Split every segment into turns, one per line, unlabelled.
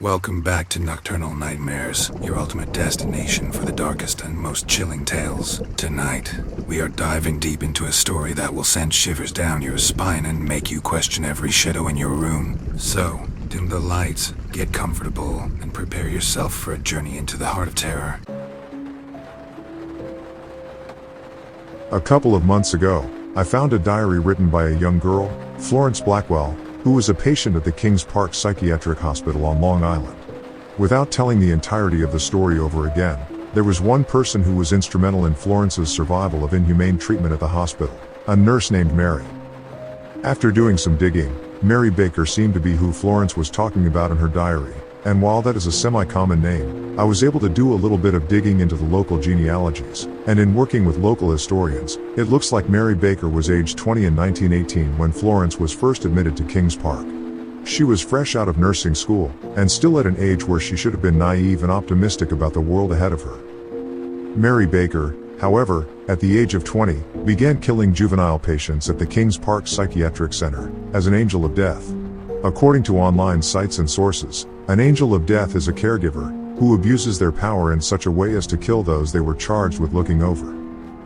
Welcome back to Nocturnal Nightmares, your ultimate destination for the darkest and most chilling tales. Tonight, we are diving deep into a story that will send shivers down your spine and make you question every shadow in your room. So, dim the lights, get comfortable, and prepare yourself for a journey into the heart of terror.
A couple of months ago, I found a diary written by a young girl, Florence Blackwell, who was a patient at the Kings Park Psychiatric Hospital on Long Island. Without telling the entirety of the story over again, there was one person who was instrumental in Florence's survival of inhumane treatment at the hospital, a nurse named Mary. After doing some digging, Mary Baker seemed to be who Florence was talking about in her diary, and while that is a semi-common name, I was able to do a little bit of digging into the local genealogies, and in working with local historians, it looks like Mary Baker was aged 20 in 1918 when Florence was first admitted to Kings Park. She was fresh out of nursing school, and still at an age where she should have been naive and optimistic about the world ahead of her. Mary Baker, however, at the age of 20, began killing juvenile patients at the Kings Park Psychiatric Center, as an angel of death. According to online sites and sources, an angel of death is a caregiver who abuses their power in such a way as to kill those they were charged with looking over.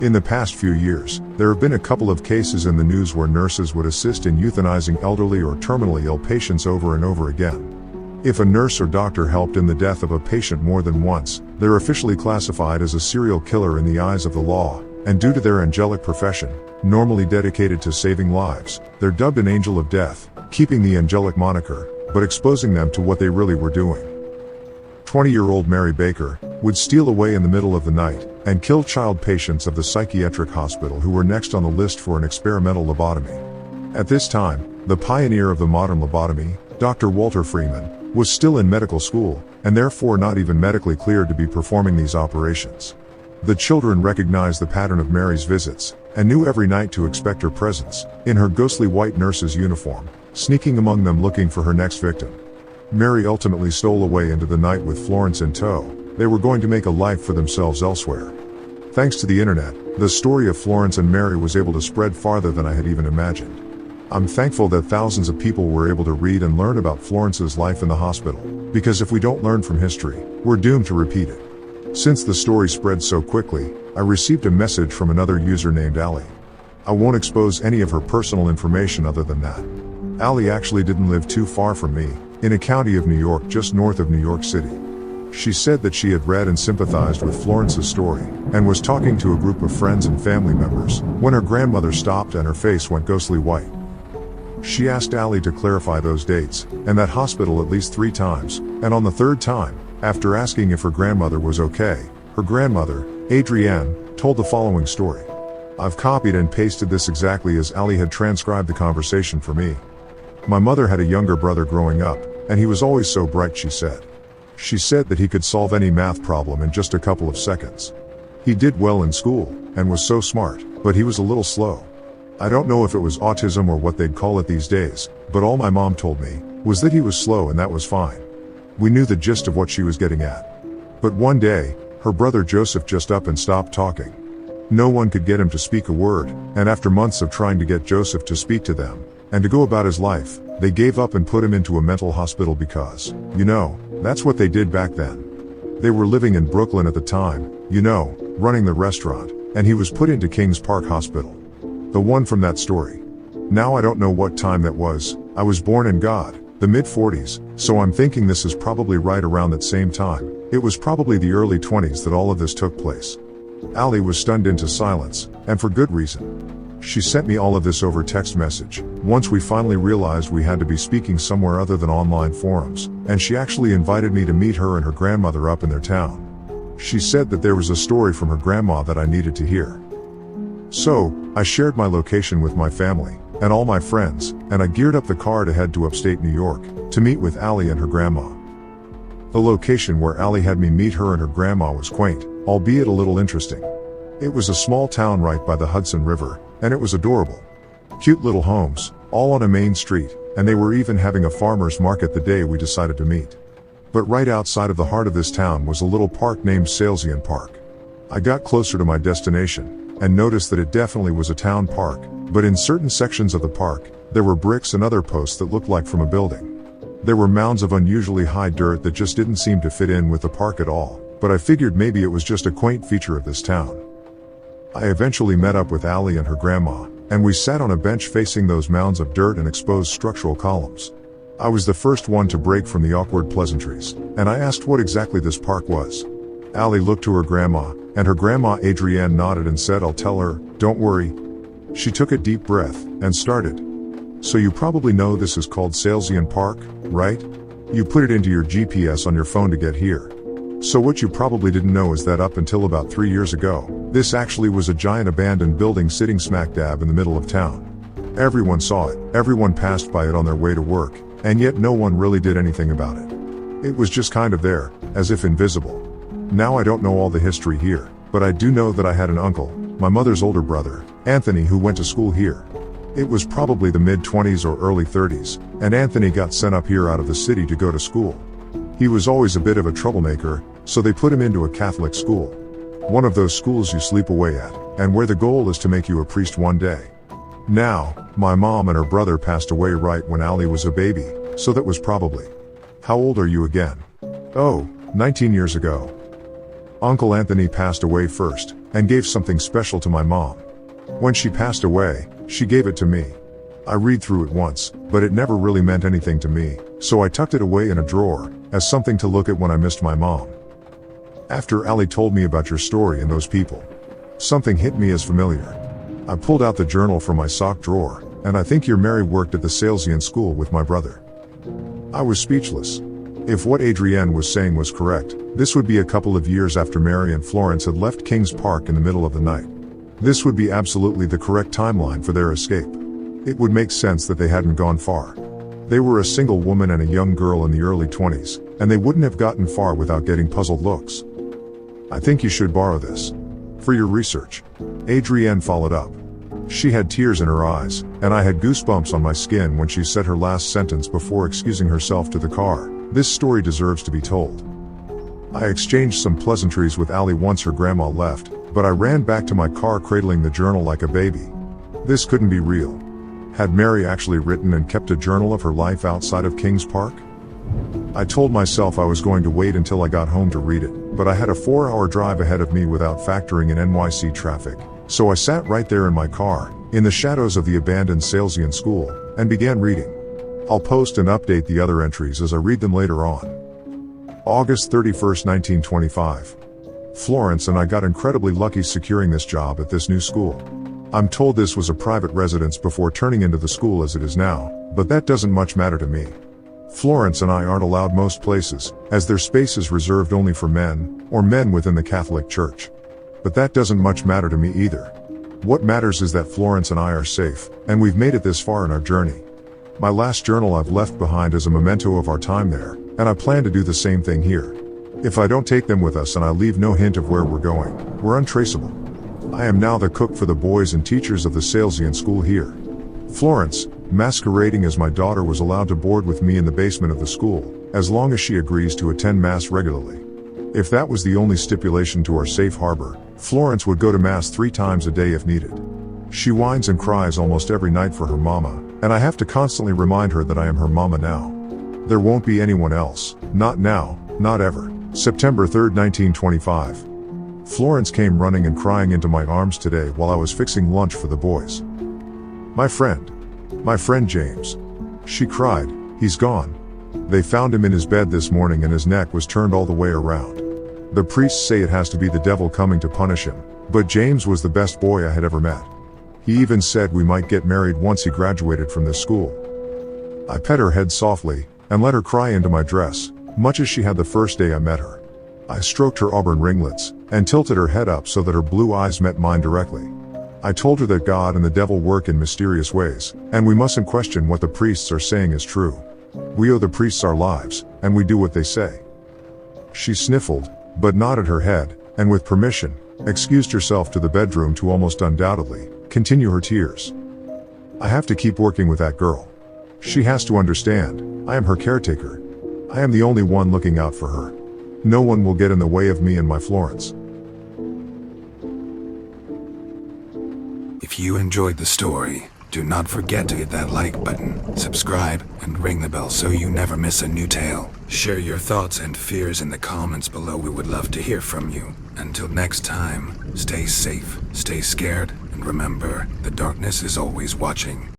In the past few years, there have been a couple of cases in the news where nurses would assist in euthanizing elderly or terminally ill patients over and over again. If a nurse or doctor helped in the death of a patient more than once, they're officially classified as a serial killer in the eyes of the law, and due to their angelic profession, normally dedicated to saving lives, they're dubbed an angel of death, keeping the angelic moniker, but exposing them to what they really were doing. 20-year-old Mary Baker would steal away in the middle of the night and kill child patients of the psychiatric hospital who were next on the list for an experimental lobotomy. At this time, the pioneer of the modern lobotomy, Dr. Walter Freeman, was still in medical school, and therefore not even medically cleared to be performing these operations. The children recognized the pattern of Mary's visits, and knew every night to expect her presence, in her ghostly white nurse's uniform, sneaking among them looking for her next victim. Mary ultimately stole away into the night with Florence in tow. They were going to make a life for themselves elsewhere. Thanks to the internet, the story of Florence and Mary was able to spread farther than I had even imagined. I'm thankful that thousands of people were able to read and learn about Florence's life in the hospital, because if we don't learn from history, we're doomed to repeat it. Since the story spread so quickly, I received a message from another user named Ali. I won't expose any of her personal information other than that. Ali actually didn't live too far from me, in a county of New York just north of New York City. She said that she had read and sympathized with Florence's story, and was talking to a group of friends and family members, when her grandmother stopped and her face went ghostly white. She asked Ali to clarify those dates, and that hospital at least 3 times, and on the 3rd time, after asking if her grandmother was okay, her grandmother, Adrienne, told the following story. I've copied and pasted this exactly as Ali had transcribed the conversation for me. My mother had a younger brother growing up, and he was always so bright, she said. She said that he could solve any math problem in just a couple of seconds. He did well in school, and was so smart, but he was a little slow. I don't know if it was autism or what they'd call it these days, but all my mom told me was that he was slow and that was fine. We knew the gist of what she was getting at. But one day, her brother Joseph just up and stopped talking. No one could get him to speak a word, and after months of trying to get Joseph to speak to them, and to go about his life, they gave up and put him into a mental hospital because, that's what they did back then. They were living in Brooklyn at the time, running the restaurant, and he was put into Kings Park Hospital. The one from that story. Now I don't know what time that was. I was born in the mid-40s, so I'm thinking this is probably right around that same time. It was probably the early 20s that all of this took place. Ali was stunned into silence, and for good reason. She sent me all of this over text message, once we finally realized we had to be speaking somewhere other than online forums, and she actually invited me to meet her and her grandmother up in their town. She said that there was a story from her grandma that I needed to hear. So, I shared my location with my family, and all my friends, and I geared up the car to head to upstate New York, to meet with Ali and her grandma. The location where Ali had me meet her and her grandma was quaint, albeit a little interesting. It was a small town right by the Hudson River, and it was adorable. Cute little homes, all on a main street, and they were even having a farmer's market the day we decided to meet. But right outside of the heart of this town was a little park named Salesian Park. I got closer to my destination, and noticed that it definitely was a town park, but in certain sections of the park, there were bricks and other posts that looked like from a building. There were mounds of unusually high dirt that just didn't seem to fit in with the park at all, but I figured maybe it was just a quaint feature of this town. I eventually met up with Allie and her grandma, and we sat on a bench facing those mounds of dirt and exposed structural columns. I was the first one to break from the awkward pleasantries, and I asked what exactly this park was. Allie looked to her grandma, and her grandma Adrienne nodded and said, "I'll tell her, don't worry." She took a deep breath, and started. "So you probably know this is called Salesian Park, right? You put it into your GPS on your phone to get here. So what you probably didn't know is that up until about 3 years ago, this actually was a giant abandoned building sitting smack dab in the middle of town. Everyone saw it, everyone passed by it on their way to work, and yet no one really did anything about it. It was just kind of there, as if invisible. Now I don't know all the history here, but I do know that I had an uncle, my mother's older brother, Anthony, who went to school here. It was probably the mid-20s or early 30s, and Anthony got sent up here out of the city to go to school. He was always a bit of a troublemaker, so they put him into a Catholic school. One of those schools you sleep away at, and where the goal is to make you a priest one day. Now, my mom and her brother passed away right when Allie was a baby, so that was probably... How old are you again? Oh, 19 years ago. Uncle Anthony passed away first, and gave something special to my mom. When she passed away, she gave it to me. I read through it once, but it never really meant anything to me, so I tucked it away in a drawer, as something to look at when I missed my mom. After Allie told me about your story and those people, something hit me as familiar. I pulled out the journal from my sock drawer, and I think your Mary worked at the Salesian school with my brother. I was speechless. If what Adrienne was saying was correct, this would be a couple of years after Mary and Florence had left Kings Park in the middle of the night. This would be absolutely the correct timeline for their escape. It would make sense that they hadn't gone far. They were a single woman and a young girl in the early 20s, and they wouldn't have gotten far without getting puzzled looks. I think you should borrow this for your research. Adrienne followed up. She had tears in her eyes, and I had goosebumps on my skin when she said her last sentence before excusing herself to the car. This story deserves to be told. I exchanged some pleasantries with Allie once her grandma left, but I ran back to my car cradling the journal like a baby. This couldn't be real. Had Mary actually written and kept a journal of her life outside of Kings Park? I told myself I was going to wait until I got home to read it, but I had a 4-hour drive ahead of me without factoring in NYC traffic, so I sat right there in my car, in the shadows of the abandoned Salesian school, and began reading. I'll post and update the other entries as I read them later on. August 31st, 1925. Florence and I got incredibly lucky securing this job at this new school. I'm told this was a private residence before turning into the school as it is now, but that doesn't much matter to me. Florence and I aren't allowed most places, as their space is reserved only for men, or men within the Catholic Church. But that doesn't much matter to me either. What matters is that Florence and I are safe, and we've made it this far in our journey. My last journal I've left behind is a memento of our time there, and I plan to do the same thing here. If I don't take them with us and I leave no hint of where we're going, we're untraceable. I am now the cook for the boys and teachers of the Salesian school here. Florence, masquerading as my daughter, was allowed to board with me in the basement of the school, as long as she agrees to attend Mass regularly. If that was the only stipulation to our safe harbor, Florence would go to Mass 3 times a day if needed. She whines and cries almost every night for her mama, and I have to constantly remind her that I am her mama now. There won't be anyone else, not now, not ever. September 3rd, 1925. Florence came running and crying into my arms today while I was fixing lunch for the boys. My friend James. She cried, he's gone. They found him in his bed this morning and his neck was turned all the way around. The priests say it has to be the devil coming to punish him, but James was the best boy I had ever met. He even said we might get married once he graduated from this school. I pet her head softly, and let her cry into my dress, much as she had the first day I met her. I stroked her auburn ringlets, and tilted her head up so that her blue eyes met mine directly. I told her that God and the devil work in mysterious ways, and we mustn't question what the priests are saying is true. We owe the priests our lives, and we do what they say. She sniffled, but nodded her head, and with permission, excused herself to the bedroom to almost undoubtedly continue her tears. I have to keep working with that girl. She has to understand, I am her caretaker. I am the only one looking out for her. No one will get in the way of me and my Florence.
If you enjoyed the story, Do not forget to hit that like button, subscribe, and ring the bell so you never miss a new tale. Share your thoughts and fears in the comments below. We would love to hear from you. Until next time, stay safe, stay scared, and remember, the darkness is always watching.